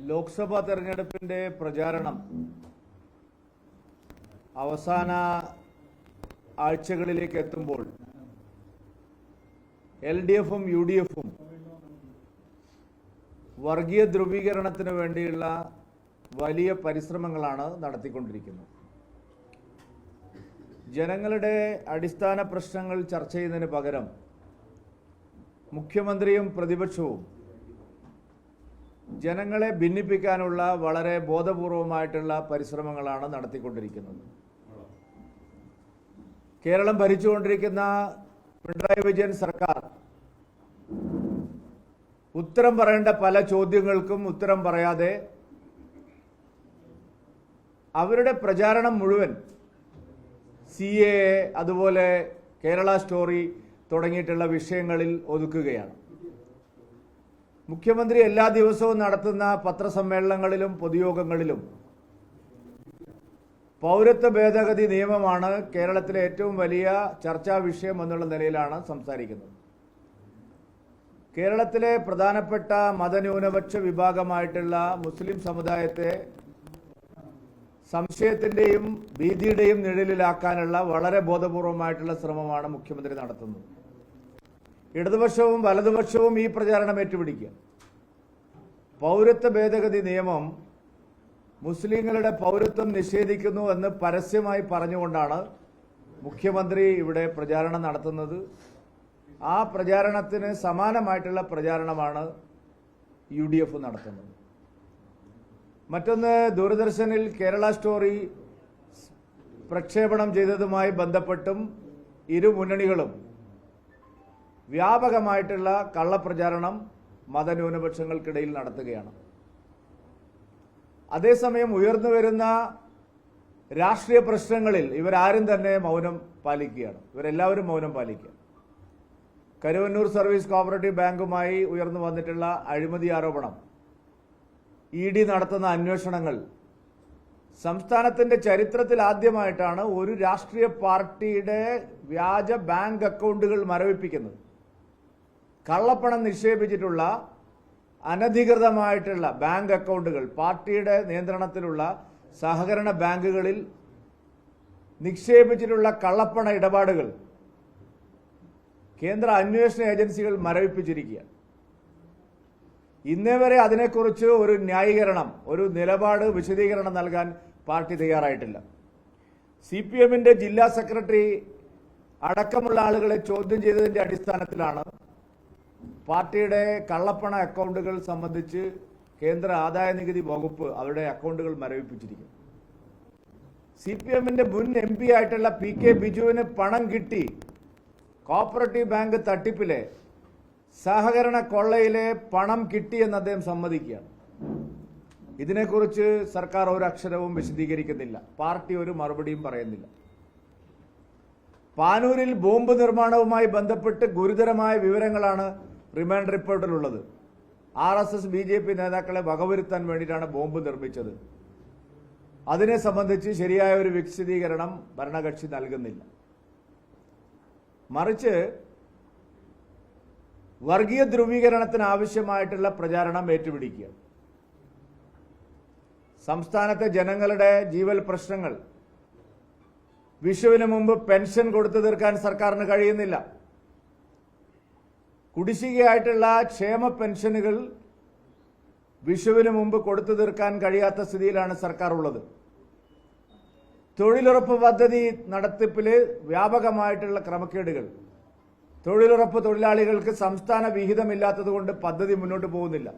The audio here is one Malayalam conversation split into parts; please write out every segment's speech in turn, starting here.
ലോക്സഭാ തെരഞ്ഞെടുപ്പിന്റെ പ്രചാരണം അവസാന ആഴ്ചകളിലേക്ക് എത്തുമ്പോൾ LDFും UDFും വർഗീയ ധ്രുവീകരണത്തിന് വേണ്ടിയുള്ള വലിയ പരിശ്രമങ്ങളാണ് നടത്തിക്കൊണ്ടിരിക്കുന്നത്. ജനങ്ങളുടെ അടിസ്ഥാന പ്രശ്നങ്ങൾ ചർച്ച ചെയ്യുന്നതിന് പകരം മുഖ്യമന്ത്രിയും പ്രതിപക്ഷവും ജനങ്ങളെ ഭിന്നിപ്പിക്കാനുള്ള വളരെ ബോധപൂർവമായിട്ടുള്ള പരിശ്രമങ്ങളാണ് നടത്തിക്കൊണ്ടിരിക്കുന്നത്. കേരളം ഭരിച്ചുകൊണ്ടിരിക്കുന്ന പിണറായി വിജയൻ സർക്കാർ ഉത്തരം പറയേണ്ട പല ചോദ്യങ്ങൾക്കും ഉത്തരം പറയാതെ അവരുടെ പ്രചാരണം മുഴുവൻ CAA അതുപോലെ കേരള സ്റ്റോറി തുടങ്ങിയിട്ടുള്ള വിഷയങ്ങളിൽ ഒതുക്കുകയാണ്. മുഖ്യമന്ത്രി എല്ലാ ദിവസവും നടത്തുന്ന പത്രസമ്മേളനങ്ങളിലും പൊതുയോഗങ്ങളിലും പൗരത്വ ഭേദഗതി നിയമമാണ് കേരളത്തിലെ ഏറ്റവും വലിയ ചർച്ചാ വിഷയം എന്നുള്ള നിലയിലാണ് സംസാരിക്കുന്നത്. കേരളത്തിലെ പ്രധാനപ്പെട്ട മതന്യൂനപക്ഷ വിഭാഗമായിട്ടുള്ള മുസ്ലിം സമുദായത്തെ സംശയത്തിന്റെയും ഭീതിയുടെയും നിഴലിലാക്കാനുള്ള വളരെ ബോധപൂർവമായിട്ടുള്ള ശ്രമമാണ് മുഖ്യമന്ത്രി നടത്തുന്നത്. ഇടതുപക്ഷവും വലതുപക്ഷവും ഈ പ്രചാരണം ഏറ്റുപിടിക്കുക. പൗരത്വ ഭേദഗതി നിയമം മുസ്ലിങ്ങളുടെ പൗരത്വം നിഷേധിക്കുന്നു എന്ന് പരസ്യമായി പറഞ്ഞുകൊണ്ടാണ് മുഖ്യമന്ത്രി ഇവിടെ പ്രചാരണം നടത്തുന്നത്. ആ പ്രചാരണത്തിന് സമാനമായിട്ടുള്ള പ്രചാരണമാണ് UDF നടത്തുന്നത്. മറ്റൊന്ന്, ദൂരദർശനിൽ കേരള സ്റ്റോറി പ്രക്ഷേപണം ചെയ്തതുമായി ബന്ധപ്പെട്ടും ഇരു മുന്നണികളും വ്യാപകമായിട്ടുള്ള കള്ളപ്രചാരണം മതന്യൂനപക്ഷങ്ങൾക്കിടയിൽ നടത്തുകയാണ്. അതേസമയം ഉയർന്നുവരുന്ന രാഷ്ട്രീയ പ്രശ്നങ്ങളിൽ ഇവരാരും തന്നെ മൗനം പാലിക്കുകയാണ്. ഇവരെല്ലാവരും മൗനം പാലിക്കുക. കരുവന്നൂർ സർവീസ് കോഓപ്പറേറ്റീവ് ബാങ്കുമായി ഉയർന്നു വന്നിട്ടുള്ള അഴിമതി ആരോപണം, ED നടത്തുന്ന അന്വേഷണങ്ങൾ, സംസ്ഥാനത്തിന്റെ ചരിത്രത്തിൽ ആദ്യമായിട്ടാണ് ഒരു രാഷ്ട്രീയ പാർട്ടിയുടെ വ്യാജ ബാങ്ക് അക്കൗണ്ടുകൾ മരവിപ്പിക്കുന്നത്. കള്ളപ്പണം നിക്ഷേപിച്ചിട്ടുള്ള അനധികൃതമായിട്ടുള്ള ബാങ്ക് അക്കൗണ്ടുകൾ പാർട്ടിയുടെ നിയന്ത്രണത്തിലുള്ള സഹകരണ ബാങ്കുകളിൽ നിക്ഷേപിച്ചിട്ടുള്ള കള്ളപ്പണ ഇടപാടുകൾ കേന്ദ്ര അന്വേഷണ ഏജൻസികൾ മരവിപ്പിച്ചിരിക്കുകയാണ്. ഇന്നേ വരെ അതിനെക്കുറിച്ച് ഒരു ന്യായീകരണം, ഒരു നിലപാട്, വിശദീകരണം നൽകാൻ പാർട്ടി തയ്യാറായിട്ടില്ല. CPMന്റെ ജില്ലാ സെക്രട്ടറി അടക്കമുള്ള ആളുകളെ ചോദ്യം ചെയ്തതിന്റെ അടിസ്ഥാനത്തിലാണ് പാർട്ടിയുടെ കള്ളപ്പണ അക്കൗണ്ടുകൾ സംബന്ധിച്ച് കേന്ദ്ര ആദായ നികുതി വകുപ്പ് അവരുടെ അക്കൗണ്ടുകൾ മരവിപ്പിച്ചിരിക്കുന്നു. CPMന്റെ മുൻ MP ആയിട്ടുള്ള PK ബിജുവിന് പണം കിട്ടി കോഓപ്പറേറ്റീവ് ബാങ്ക് തട്ടിപ്പിലെ സഹകരണ കൊള്ളയിലെ പണം കിട്ടിയെന്ന് അദ്ദേഹം സമ്മതിക്കുകയാണ്. ഇതിനെക്കുറിച്ച് സർക്കാർ ഒരു അക്ഷരവും വിശദീകരിക്കുന്നില്ല. പാർട്ടി ഒരു മറുപടിയും പറയുന്നില്ല. പാനൂരിൽ ബോംബ് നിർമ്മാണവുമായി ബന്ധപ്പെട്ട് ഗുരുതരമായ വിവരങ്ങളാണ് റിമാൻഡ് റിപ്പോർട്ടിലുള്ളത്. RSS BJP നേതാക്കളെ വകവരുത്താൻ വേണ്ടിയിട്ടാണ് ബോംബ് നിർമ്മിച്ചത്. അതിനെ സംബന്ധിച്ച് ശരിയായ ഒരു വിശദീകരണം ഭരണകക്ഷി നൽകുന്നില്ല. മറിച്ച് വർഗീയ ധ്രുവീകരണത്തിന് ആവശ്യമായിട്ടുള്ള പ്രചാരണം ഏറ്റുപിടിക്കുക. സംസ്ഥാനത്തെ ജനങ്ങളുടെ ജീവൽ പ്രശ്നങ്ങൾ, വിഷുവിന് മുമ്പ് പെൻഷൻ കൊടുത്തു തീർക്കാൻ സർക്കാരിന് കഴിയുന്നില്ല. കുടിശ്ശികയായിട്ടുള്ള ക്ഷേമ പെൻഷനുകൾ വിഷുവിന് മുമ്പ് കൊടുത്തു തീർക്കാൻ കഴിയാത്ത സ്ഥിതിയിലാണ് സർക്കാർ ഉള്ളത്. തൊഴിലുറപ്പ് പദ്ധതി നടത്തിപ്പില് വ്യാപകമായിട്ടുള്ള ക്രമക്കേടുകൾ, തൊഴിലുറപ്പ് തൊഴിലാളികൾക്ക് സംസ്ഥാന വിഹിതമില്ലാത്തതുകൊണ്ട് പദ്ധതി മുന്നോട്ട് പോകുന്നില്ല.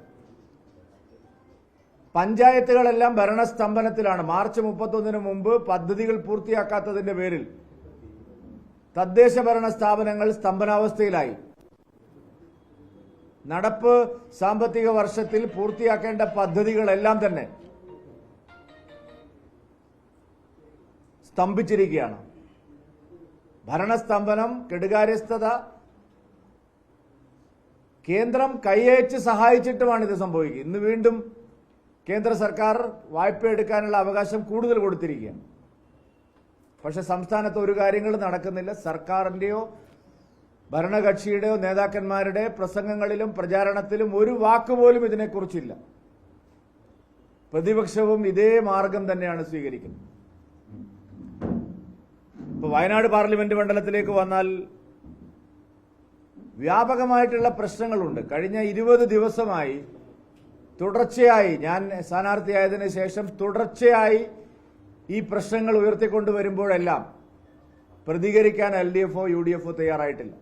പഞ്ചായത്തുകളെല്ലാം ഭരണസ്തംഭനത്തിലാണ്. മാർച്ച് 31-ന് മുമ്പ് പദ്ധതികൾ പൂർത്തിയാക്കാത്തതിന്റെ പേരിൽ തദ്ദേശ ഭരണ സ്ഥാപനങ്ങൾ സ്തംഭനാവസ്ഥയിലായി. നടപ്പ് സാമ്പത്തിക വർഷത്തിൽ പൂർത്തിയാക്കേണ്ട പദ്ധതികളെല്ലാം തന്നെ സ്തംഭിച്ചിരിക്കുകയാണ്. ഭരണസ്തംഭനം, കെടുകാര്യസ്ഥത, കേന്ദ്രം കൈയച്ച് സഹായിച്ചിട്ടുമാണ് ഇത് സംഭവിക്കുക. ഇന്ന് വീണ്ടും കേന്ദ്ര സർക്കാർ വായ്പ എടുക്കാനുള്ള അവകാശം കൂടുതൽ കൊടുത്തിരിക്കുകയാണ്. പക്ഷെ സംസ്ഥാനത്ത് ഒരു കാര്യങ്ങളും നടക്കുന്നില്ല. സർക്കാരിന്റെയോ ഭരണകക്ഷിയുടെയോ നേതാക്കന്മാരുടെ പ്രസംഗങ്ങളിലും പ്രചാരണത്തിലും ഒരു വാക്കുപോലും ഇതിനെക്കുറിച്ചില്ല. പ്രതിപക്ഷവും ഇതേ മാർഗം തന്നെയാണ് സ്വീകരിക്കുന്നത്. ഇപ്പൊ വയനാട് പാർലമെന്റ് മണ്ഡലത്തിലേക്ക് വന്നാൽ വ്യാപകമായിട്ടുള്ള പ്രശ്നങ്ങളുണ്ട്. കഴിഞ്ഞ 20 ദിവസമായി തുടർച്ചയായി, ഞാൻ സ്ഥാനാർത്ഥിയായതിനു ശേഷം തുടർച്ചയായി ഈ പ്രശ്നങ്ങൾ ഉയർത്തിക്കൊണ്ടുവരുമ്പോഴെല്ലാം പ്രതികരിക്കാൻ LDF UDF തയ്യാറായിട്ടില്ല.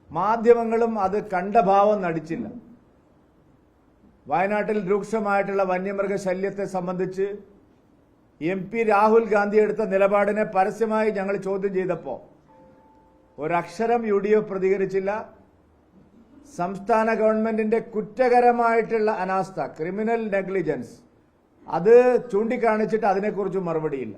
മാധ്യമങ്ങളും അത് കണ്ട ഭാവം നടിച്ചില്ല. വയനാട്ടിൽ രൂക്ഷമായിട്ടുള്ള വന്യമൃഗ ശല്യത്തെ സംബന്ധിച്ച് MP രാഹുൽ ഗാന്ധി എടുത്ത നിലപാടിനെ പരസ്യമായി ഞങ്ങൾ ചോദ്യം ചെയ്തപ്പോൾ ഒരക്ഷരം UDF പ്രതികരിച്ചില്ല. സംസ്ഥാന ഗവൺമെന്റിന്റെ കുറ്റകരമായിട്ടുള്ള അനാസ്ഥ, ക്രിമിനൽ നെഗ്ലിജൻസ്, അത് ചൂണ്ടിക്കാണിച്ചിട്ട് അതിനെക്കുറിച്ച് മറുപടിയില്ല.